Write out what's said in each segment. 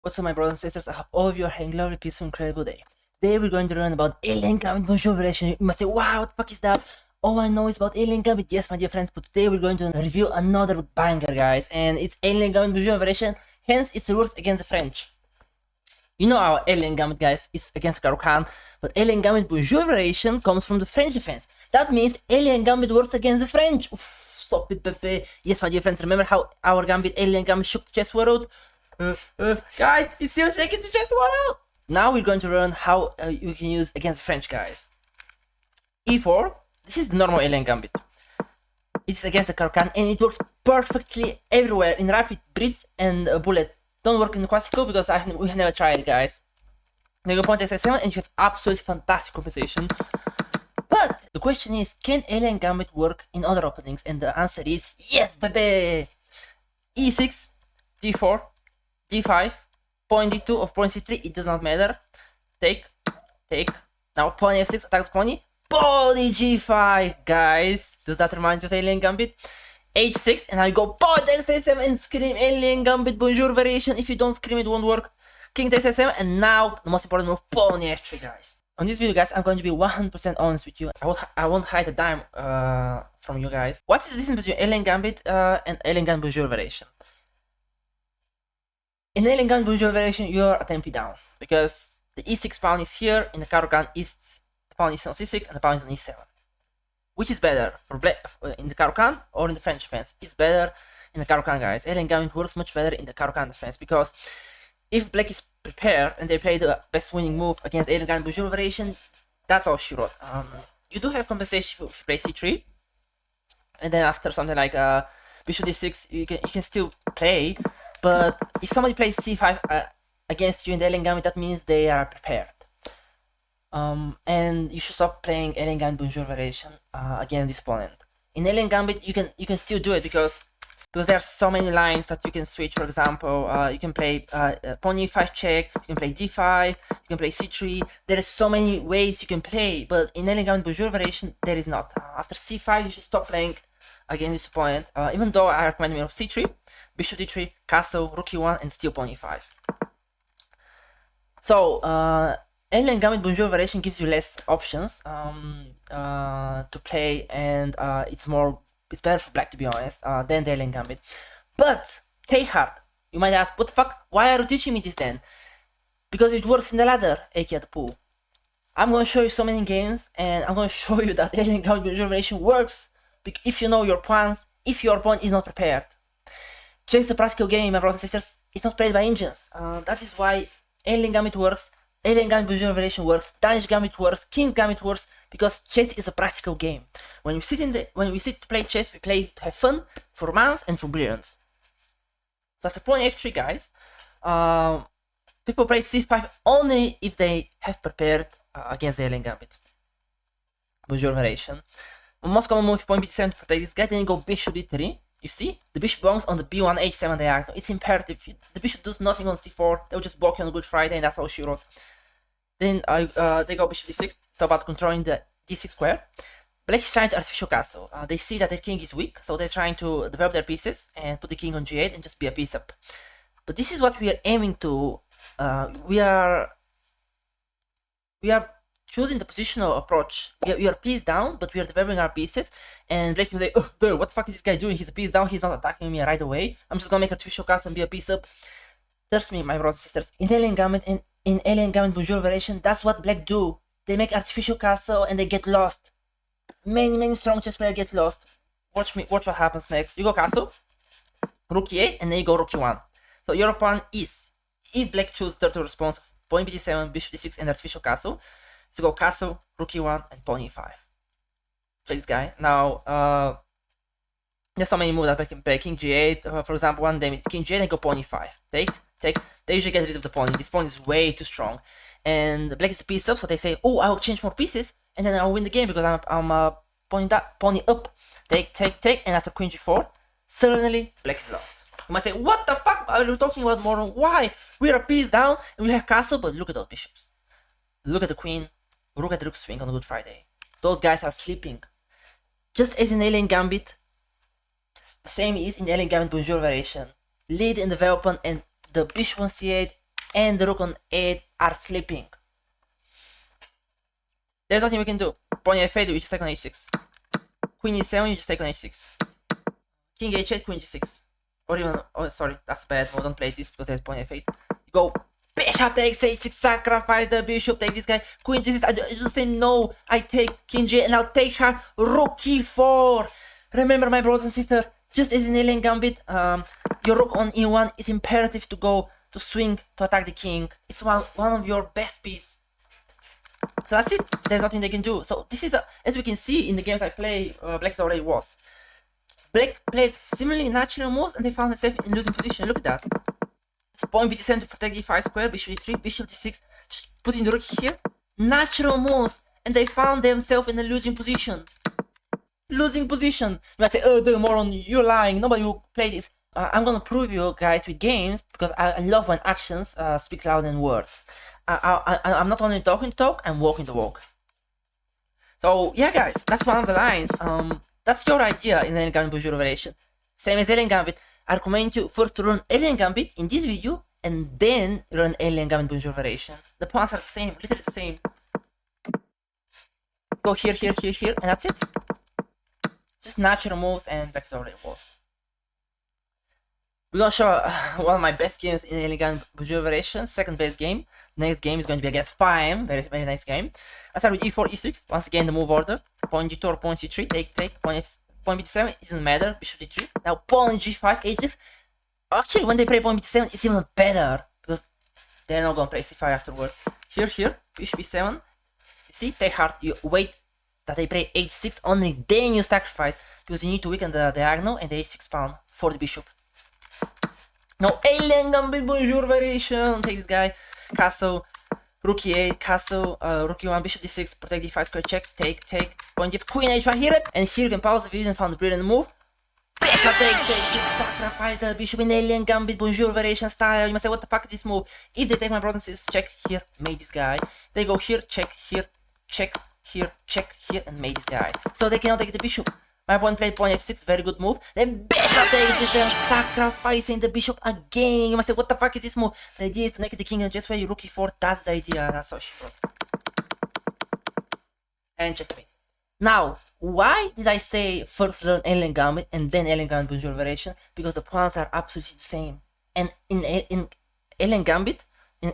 What's up, my brothers and sisters? I hope all of you are having a lovely, peaceful, incredible day. Today we're going to learn about Alien Gambit Bonjour variation. You must say, wow, what the fuck is that? All I know is about Alien Gambit. Yes, my dear friends, but today we're going to review another banger, guys. And it's Alien Gambit Bonjour variation, hence it's the worst against the French. You know our Alien Gambit, guys, is against Khan, but Alien Gambit Bonjour variation comes from the French defense. That means Alien Gambit works against the French. Oof, stop it, Pepe. Yes, my dear friends, remember how our Gambit, Alien Gambit, shook the chess world? Guys, it's still shaking the chess world! Now we're going to learn how you can use against French, guys. E4, this is the normal Alien Gambit. It's against the Khan, and it works perfectly everywhere in rapid, bridge, and bullet. Don't work in the classical because we have never tried it, guys. Then you go pawn takes x7 and you have absolutely fantastic compensation. But the question is, can Alien Gambit work in other openings? And the answer is yes, baby! E6, D4, D5, pawn D2 or pawn C3, it does not matter. Take. Now pawn F6 attacks pawn G5, guys. Does that remind you of Alien Gambit? H6, and now you go pawn takes a7 and scream Alien Gambit Bonjour variation. If you don't scream, it won't work. King takes a7, and now the most important move, pawn F3, guys. On this video, guys, I'm going to be 100% honest with you. I won't hide a dime from you guys. What is the difference between Alien Gambit and Alien Gambit Bonjour variation? In Alien Gambit Bonjour variation, you're a tempi down because the E6 pawn is here. In the Khan, the pawn is on C6 and the pawn is on E7. Which is better for black in the Khan or in the French defense? It's better in the Khan, guys. Alien Gambit works much better in the Khan defense because if black is prepared and they play the best winning move against Alien Gambit Bonjour variation, that's all she wrote. You do have compensation if you play C3, and then after something like Bishop D6, you can still play. But if somebody plays C5 against you in the Alien Gambit, that means they are prepared. And you should stop playing Alien Gambit Bonjour variation against this opponent. In Alien Gambit, you can still do it because there are so many lines that you can switch. For example, you can play pawn E5 check, you can play D5, you can play C3. There are so many ways you can play, but in Alien Gambit Bonjour variation, there is not. After C5, you should stop playing against this opponent. Even though I recommend move of C3, Bishop D3, Castle, Rook E1, and still pawn E5. So, Alien Gambit Bonjour variation gives you less options to play, and it's better for black, to be honest, than the Alien Gambit. But take heart. You might ask, what the fuck? Why are you teaching me this then? Because it works in the ladder, aka the pool. I'm going to show you so many games, and I'm going to show you that Alien Gambit Bonjour variation works if you know your pawns, if your pawn is not prepared. Chess is a practical game, my brothers and sisters. It's not played by engines. That is why Alien Gambit works. Alien Gambit Bonjour variation works, Danish Gambit works, King Gambit works, because chess is a practical game. When we sit to play chess, we play to have fun, for romance, and for brilliance. So after pawn F3, guys, people play C5 only if they have prepared against the Alien Gambit Bonjour variation. The most common move is pawn B7 to protect this guy. Then you go Bishop D3. You see, the bishop belongs on the B1 H7 diagonal. It's imperative. The bishop does nothing on C4. They will just block you on Good Friday, and that's all she wrote. Then they go Bishop D6. It's about controlling the D6 square. Black is trying to artificial castle. They see that their king is weak, so they're trying to develop their pieces and put the king on G8 and just be a piece up. But this is what we are aiming to. We are choosing the positional approach. We are piece down, but we are developing our pieces. And Black will say, oh, dude, what the fuck is this guy doing? He's a piece down. He's not attacking me right away. I'm just gonna make artificial castle and be a piece up. Trust me, my brothers and sisters. In Alien Gambit and in Alien Gambit Bonjour variation, that's what Black do. They make artificial castle and they get lost. Many strong chess players get lost. Watch what happens next. You go castle, Rook E8, and then you go Rook E1. So your opponent is, if Black chooses turtle response, pawn B7, Bishop D6, and artificial castle, so go castle, Rook E1, and pawn E5. Check this guy. Now, there's so many moves that Black can play. King G8, for example, one day King G8 and go pawn E5. Take. They usually get rid of the pawn. This pawn is way too strong, and Black is a piece up, so they say, oh, I'll change more pieces, and then I'll win the game because I'm pawn up. Take, and after Queen G4, suddenly Black is lost. You might say, what the fuck are you talking about, Moron? Why? We're a piece down and we have castle, but look at those bishops. Look at the queen. Look at the rook swing on Good Friday. Those guys are sleeping. Just as in Alien Gambit, the same is in Alien Gambit Bonjour variation. Lead in development and the bishop on c8 and the rook on 8 are sleeping. There's nothing we can do. Pawn f8, we just take on h6. Queen e7, you just take on h6. King h8, queen g6. Or even, oh sorry, that's bad. No, don't play this because there's pawn f8. You go bishop takes h6, sacrifice the bishop, take this guy. Queen g6, I do the same. No, I take king g8 and I'll take her rook e4. Remember, my brothers and sisters, just as in alien gambit, your rook on e1 is imperative to go to swing to attack the king. It's one of your best pieces. So that's it. There's nothing they can do. So this is as we can see in the games I play, Black is already lost. Black played similarly natural moves and they found themselves in losing position. Look at that. It's pawn b7 to protect d5 square, bishop d3, bishop d6. Just putting the rook here. Natural moves, and they found themselves in a losing position. Losing position. You might say, oh, the moron, you're lying. Nobody will play this. I'm gonna prove you guys with games because I love when actions speak louder than words. I'm not only talking the talk, I'm walking the walk. So yeah, guys, that's one of the lines. That's your idea in Alien Gambit Bonjour variation. Same as Alien Gambit. I recommend you first to run Alien Gambit in this video and then run Alien Gambit Bonjour variation. The pawns are the same, literally the same. Go here, here, here, here, and that's it. Just natural moves and Black is already lost. We're gonna show one of my best games in Alien Gambit Bonjour variation, second best game. Next game is going to be against Fime, very, very nice game. I start with e4, e6, once again the move order. Pawn g2 or pawn c3, take, pawn b7, it doesn't matter, bishop d3. Now pawn g5, h6. Actually, when they play pawn b7, it's even better, because they're not gonna play c5 afterwards. Here, bishop b7. You see, take hard, you wait that they play h6, only then you sacrifice, because you need to weaken the diagonal and the h6 pawn for the bishop. Now Alien Gambit Bonjour variation, take this guy. Castle, rook e8, castle, rook e1, bishop d6, protect d5 square, check, take, pawn g5, queen h1 here, and here you can pause the video and found the brilliant move. Bishop takes it, sacrifice the bishop in Alien Gambit Bonjour variation style. You must say, what the fuck is this move? If they take my brothers and sisters, check here, mate this guy. They go here, check, here, check, here, and mate this guy. So they cannot take the bishop. My opponent played pawn f6, very good move. Then bishop takes this and sacrificing the bishop again. You must say, what the fuck is this move? The idea is to naked the king and just where you rook e4. That's the idea. That's how she wrote. And checkmate. Now, why did I say first learn Alien Gambit and then Alien Gambit Bonjour variation? Because the pawns are absolutely the same. And in Alien Gambit,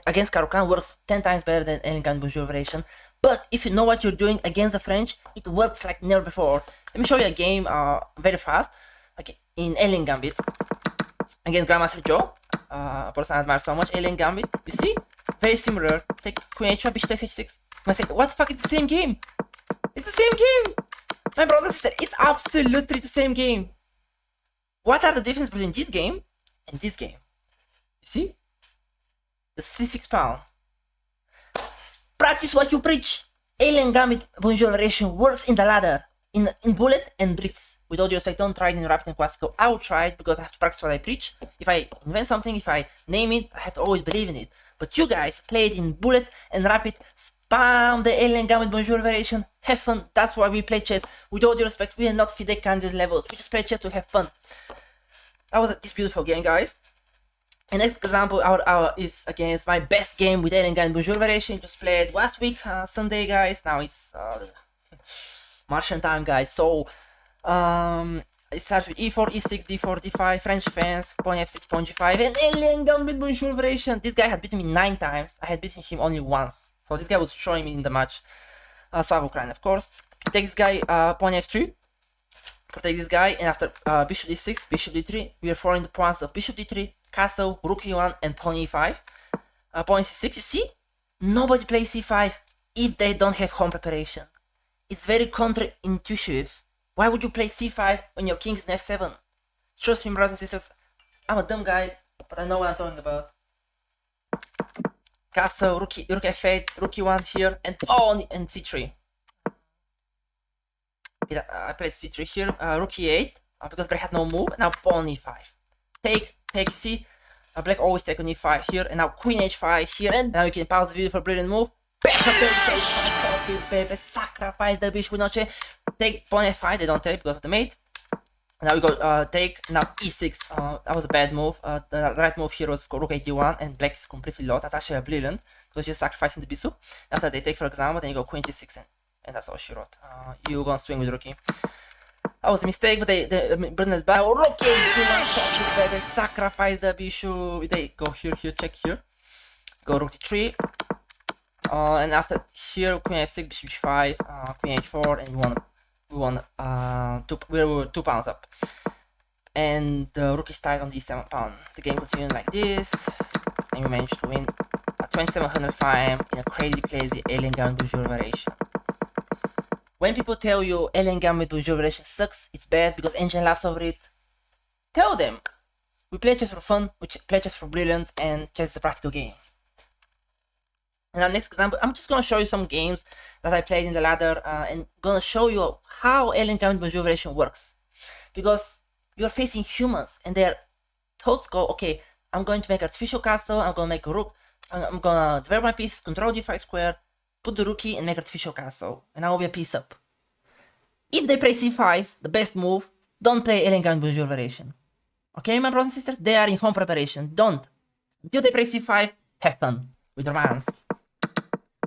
against Caro-Kann works 10 times better than Alien Gambit Bonjour variation. But if you know what you're doing against the French, it works like never before. Let me show you a game very fast. Okay, in Alien Gambit against Grandmaster Joe, a person I admire so much. Alien Gambit, you see, very similar. Take queen h1, bishop takes h6. I say, what the fuck? It's the same game. It's the same game. My brother and sister, it's absolutely the same game. What are the differences between this game and this game? You see, the c6 pawn. Practice what you preach. Alien Gambit Bonjour variation works in the ladder, in bullet and blitz. With all due respect, don't try it in rapid and classical. I will try it because I have to practice what I preach. If I invent something, if I name it, I have to always believe in it. But you guys play it in bullet and rapid. Spam the Alien Gambit Bonjour variation. Have fun. That's why we play chess. With all due respect, we are not FIDE candidate levels. We just play chess to have fun. That was this beautiful game, guys. And next example is against my best game with Alien Gambit Bonjour variation. Just played last week, Sunday, guys. Now it's Martian time, guys. So it starts with e4, e6, d4, d5, French fans, pawn f6, pawn g5, and Alien Gambit Bonjour variation. This guy had beaten me 9 times. I had beaten him only once. So this guy was showing me in the match. Slav Ukraine, of course. Take this guy, pawn f3. Protect this guy, and after bishop d6, bishop d3, we are following the pawns of bishop d3, castle, rook e1, and pawn e5. Pawn c6, you see? Nobody plays c5 if they don't have home preparation. It's very counterintuitive. Why would you play c5 when your king is in f7? Trust me, brothers and sisters, I'm a dumb guy, but I know what I'm talking about. Castle, rook f8, rook e1 here, and pawn and c3. I play c3 here, rook e8, because black had no move, and now pawn e5. Take, you see, black always take on e5 here, and now queen h5 here, and now you can pause the video for a brilliant move. Bishop takes, sacrifice the bishop with no check. Take pawn f5, they don't take because of the mate. Now we go take, now e6. That was a bad move. The right move here was rook 81, and black is completely lost. That's actually brilliant, because you're sacrificing the bishop. After they take, for example, then you go queen g6, and that's all she wrote. You're gonna swing with rookie. That was a mistake, but they brilliant back. Oh, rookie! They sacrifice the bishop. They go here, check here. Go rook d3. And after here, queen f6, bishop g5, queen h4, and we were 2 pawns up. And the rook is tied on the 7 pawn. The game continued like this, and we managed to win 2700 fame in a crazy alien Gambit Bonjour variation. When people tell you alien Gambit Bonjour variation sucks, it's bad because engine laughs over it, tell them we play chess for fun, we play chess for brilliance, and chess is a practical game. In our next example, I'm just gonna show you some games that I played in the ladder, and gonna show you how alien Gambit Bonjour variation works. Because you're facing humans, and their thoughts go, okay, I'm going to make artificial castle, I'm gonna make a rook, I'm gonna develop my pieces, control d5 square, put the rookie, and make artificial castle, and I will be a piece up. If they play c5, the best move, don't play alien Gambit Bonjour variation. Okay, my brothers and sisters, they are in home preparation. Don't. Until they play c5, have fun with romance.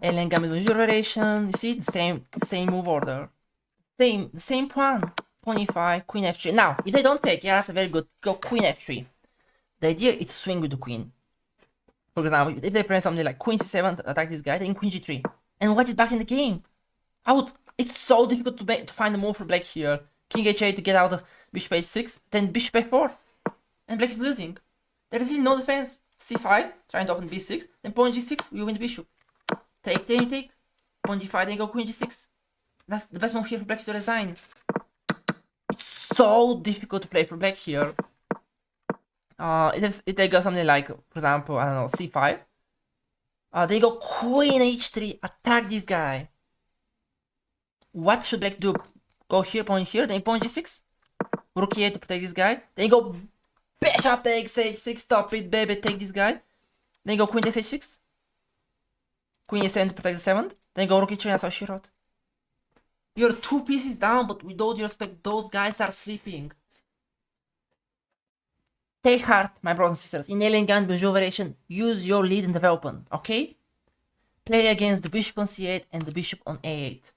Alien Gambit Bonjour variation, you see, the same move order. The same pawn. Pawn e5, queen f3. Now, if they don't take, yeah, that's a very good, go queen f3. The idea is to swing with the queen. For example, if they play something like queen c7 to attack this guy, then queen g3. And what is back in the game? It's so difficult to find a move for black here. King h8 to get out of bishop h6, then bishop f4. And black is losing. There is really no defense. c5, trying to open b6, then pawn g6, we win the bishop. Take, pawn d5, then go queen g6. That's the best move here for black is to resign. It's so difficult to play for black here. If they go something like, for example, I don't know, c5. They go queen h3, attack this guy. What should black do? Go here, pawn here, then pawn g6. Rook e8 to protect this guy. Then go bishop takes h6, stop it, baby, take this guy. Then go queen takes h6. Queen e7 to protect the 7th. Then go rook e3, that's how she wrote. You're 2 pieces down, but with all due respect, those guys are sleeping. Take heart, my brothers and sisters. In alien Gambit Bonjour variation, use your lead in development, okay? Play against the bishop on c8 and the bishop on a8.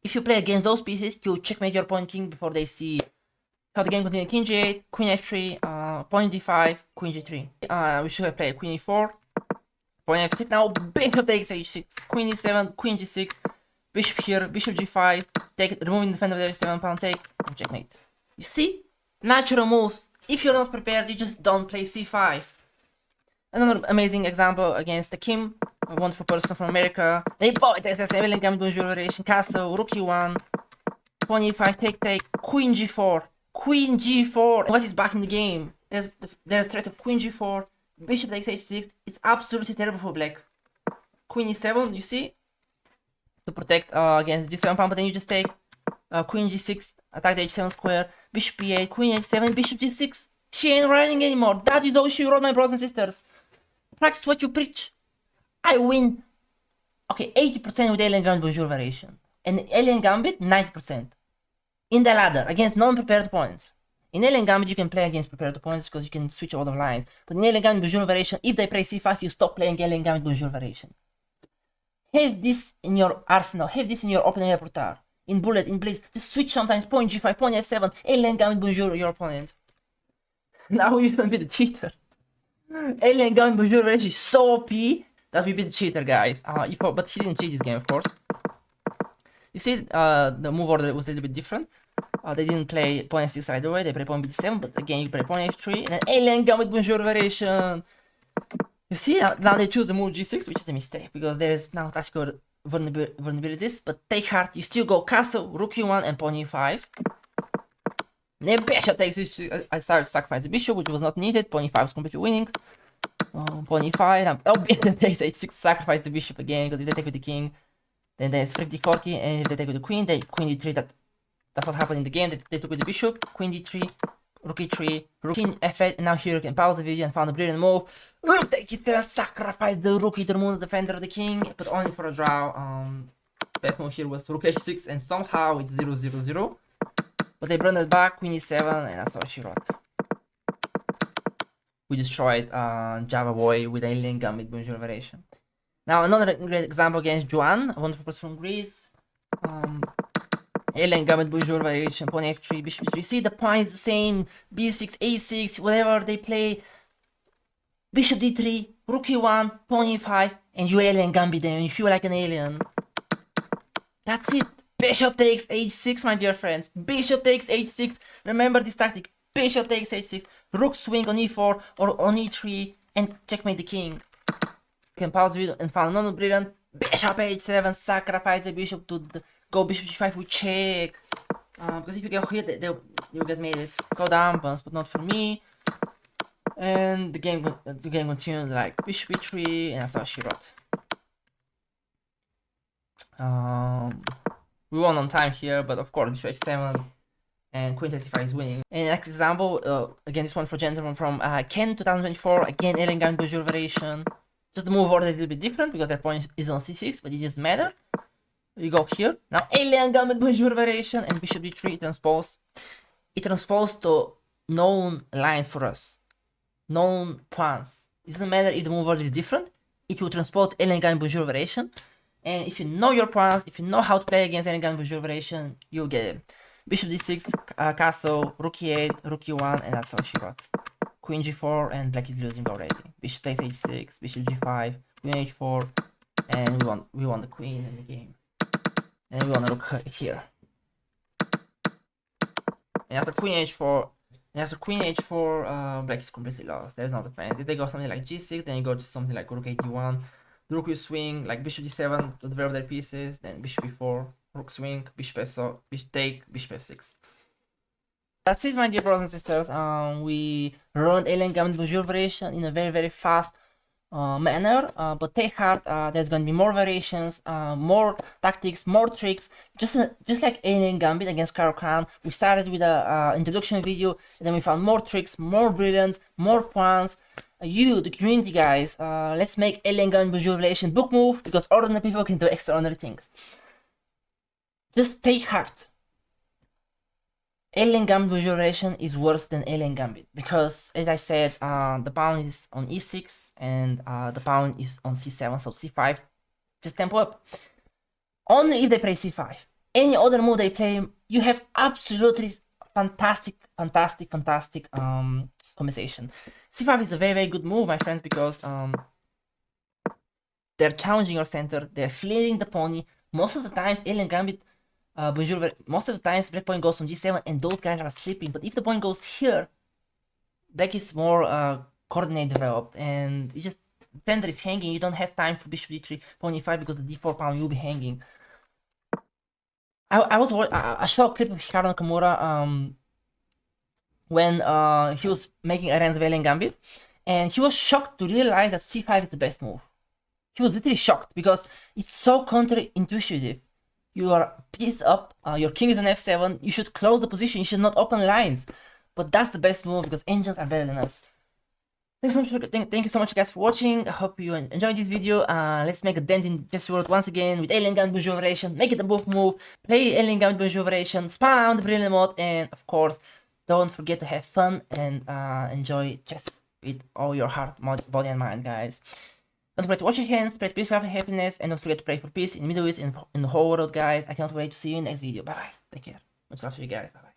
If you play against those pieces, you checkmate your opponent king before they see how the game continues. King g8, queen f3, pawn d5, queen g3. We should have played queen e4, pawn f6. Now bishop takes h6, queen e7, queen g6, bishop here, bishop g5, take, removing the defender with the 7-pawn take, and checkmate. You see? Natural moves. If you're not prepared, you just don't play c5. Another amazing example against the Kim, a wonderful person from America. They both take the alien Gambit Bonjour variation, castle, rook e1, pawn e5, take, queen g4, queen g4. What is back in the game? There's threat of queen g4, bishop takes h6. It's absolutely terrible for black. Queen e7, you see? To protect against g7 pawn, but then you just take queen g6, attack the h7 square, bishop e8, queen h7, bishop g6. She ain't running anymore. That is all she wrote, my brothers and sisters. Practice what you preach. I win, okay, 80% with alien Gambit Bonjour variation. And alien Gambit, 90%. In the ladder, against non-prepared opponents. In alien Gambit, you can play against prepared opponents because you can switch all the lines. But in alien Gambit Bonjour variation, if they play c5, you stop playing alien Gambit Bonjour variation. Have this in your arsenal, have this in your opening repertoire. In bullet, in blitz, just switch sometimes, pawn g5, pawn f7, alien Gambit Bonjour your opponent. Now we even beat the cheater. Alien Gambit Bonjour variation is so OP that we beat the cheater, guys. But he didn't cheat this game, of course. You see, the move order was a little bit different. They didn't play pawn f6 right away, they play pawn b7, but again you play pawn f3, and then alien Gambit Bonjour variation. You see, now they choose the move g6, which is a mistake, because there is now tactical vulnerabilities, but take heart, you still go castle, rook e1, and pawn e5. Then bishop takes h6, I started to sacrifice the bishop, which was not needed, pawn e5 was completely winning. Pawn e5, now bishop takes h6, sacrifice the bishop again, because if they take with the king, then there's pretty forky, and if they take with the queen, they queen d3, that's what happened in the game, they took with the bishop, queen d3, rook e3, rook king f8, and now here you can pause the video and found a brilliant move. Rook take e7, sacrifice the rookie to remove the defender of the king, but only for a draw. Best move here was rook h6, and somehow it's 0-0-0. But they brought it back, queen e7, and that's all she wrote. We destroyed Java Boy with Alien Gambit Bonjour variation. Now another great example against Juan, a wonderful person from Greece. Alien Gambit Bonjour variation, pawn f3, bishop e3. See, the point is the same, b6, a6, whatever they play. Bishop d3, rook e1, pawn e5, and you alien Gambit them, you feel like an alien. That's it. Bishop takes h6, my dear friends. Bishop takes h6. Remember this tactic. Bishop takes h6. Rook swing on e4 or on e3 and checkmate the king. You can pause the video and find another brilliant. Bishop h7. Sacrifice the bishop to go bishop g5 with check. Because if you get hit, you get made it. Go down, but not for me. And the game continues like bishop e3, and that's how she wrote. We won on time here, but of course bishop h7 and queen c5 is winning. And next example, again this one for gentleman from Ken 2024, again Alien Gambit Bonjour variation. Just the move order is a little bit different because their point is on c6, but it doesn't matter. We go here, now Alien Gambit Bonjour variation and bishop d3 transpose. It transposed to known lines for us, known pawns. It doesn't matter if the move order is different, it will transpose Alien Gambit Bonjour variation. And if you know your pawns, if you know how to play against any Gambit Bonjour variation, you'll get it. Bishop d6, castle, rook e8, rook e1, and that's how she wrote. Queen g4, and black is losing already. Bishop takes h6, bishop g5, queen h4, and we won the queen in the game. And we want to rook here. And after queen h4, black is completely lost. There's no defense. If they go something like g6, then you go to something like rook 81. The rook will swing like bishop d7 to develop their pieces, then bishop e4, rook swing, bishop f4, bishop take, bishop f6. That's it, my dear brothers and sisters. We learned Alien Gambit Bonjour variation in a very, very fast manner, but take heart, there's going to be more variations, more tactics, more tricks, just like Alien Gambit against Carl Khan. We started with a introduction video, and then we found more tricks, more brilliance, more plans. You, the community guys, let's make Alien Gambit Bonjour variation book move, because ordinary people can do extraordinary things. Just take heart. Alien Gambit Bonjour variation is worse than Alien Gambit because, as I said, the pawn is on e6 and the pawn is on c7, so c5, just tempo up. Only if they play c5. Any other move they play, you have absolutely fantastic compensation. c5 is a very, very good move, my friends, because they're challenging your center, they're fleeing the pony. Most of the times, Alien Gambit Bonjour, most of the times black pawn goes on g7 and those guys are sleeping, but if the pawn goes here, black is more coordinate developed, and it just center is hanging. You don't have time for bishop d3, pawn e5 because the d4 pawn will be hanging. I saw a clip of Hikaru Nakamura when he was making Aren's Alien Gambit, and he was shocked to realize that c5 is the best move. He was literally shocked because it's so counterintuitive. You are piece up, your king is on f7, you should close the position, you should not open lines. But that's the best move because engines are better than us. Thank you so much guys for watching. I hope you enjoyed this video. Let's make a dent in chess world once again with Alien Gambit Bonjour variation. Make it a book move, play Alien Gambit Bonjour variation, spam the brilliant mode, and of course, don't forget to have fun and enjoy chess with all your heart, body and mind, guys. Don't forget to wash your hands, spread peace, love, and happiness, and don't forget to pray for peace in the Middle East and in the whole world, guys. I cannot wait to see you in the next video. Bye bye. Take care. Much love to you guys. Bye bye.